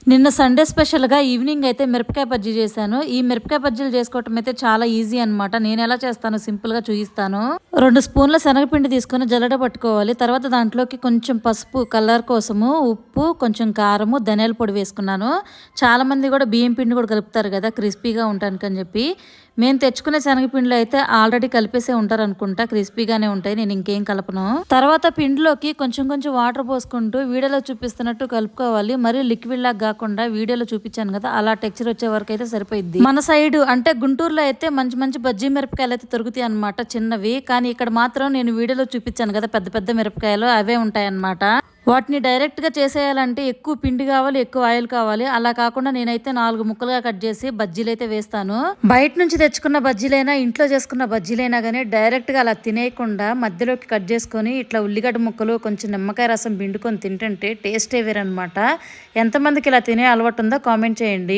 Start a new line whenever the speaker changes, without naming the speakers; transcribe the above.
నిన్న సండే స్పెషల్‌గా ఈవినింగ్ అయితే మిరపకాయ బజ్జీ చేశాను. ఈ మిరపకాయ బజ్జీలు చేసుకోవటం అయితే చాలా ఈజీ అనమాట. నేనెలా చేస్తానో సింపుల్‌గా చూయిస్తాను. 2 స్పూన్ల శనగపిండి తీసుకొని జల్లెడ పట్టుకోవాలి. తర్వాత దాంట్లోకి కొంచెం పసుపు కలర్ కోసము, ఉప్పు, కొంచెం కారము, ధనియాల పొడి వేసుకున్నాను. చాలామంది కూడా బియ్యం పిండి కూడా కలుపుతారు కదా క్రిస్పీగా ఉండటానికని చెప్పి. మేము తెచ్చుకునే శనగపిండిలో అయితే ఆల్రెడీ కలిపేసే ఉంటారనుకుంటా. క్రిస్పీగానే ఉంటాయి. నేను ఇంకేం కలపను. తర్వాత పిండిలోకి కొంచెం కొంచెం వాటర్ పోసుకుంటూ వీడియోలో చూపిస్తున్నట్టు కలుపుకోవాలి. మరి లిక్విడ్ లాగా కాకుండా వీడియోలో చూపించాను కదా అలా టెక్స్చర్ వచ్చే వరకు అయితే సరిపోయింది. మన సైడ్ అంటే గుంటూరులో అయితే మంచి మంచి బజ్జీ మిరపకాయలు అయితే దొరుకుతాయి అనమాట చిన్నవి. కానీ ఇక్కడ మాత్రం నేను వీడియోలో చూపించాను కదా పెద్ద పెద్ద మిరపకాయలు అవే ఉంటాయి అనమాట. వాటిని డైరెక్ట్గా చేసేయాలంటే ఎక్కువ పిండి కావాలి, ఎక్కువ ఆయిల్ కావాలి. అలా కాకుండా నేనైతే 4 ముక్కలుగా కట్ చేసి బజ్జీలు అయితే వేస్తాను. బయట నుంచి తెచ్చుకున్న బజ్జీలైనా ఇంట్లో చేసుకున్న బజ్జీలైనా కానీ డైరెక్ట్గా అలా తినేయకుండా మధ్యలోకి కట్ చేసుకొని ఇట్లా ఉల్లిగడ్డ ముక్కలు కొంచెం నిమ్మకాయ రసం పిండుకొని తింటుంటే టేస్టే వేరనమాట. ఎంతమందికి ఇలా తినే అలవాటు ఉందో కామెంట్ చేయండి.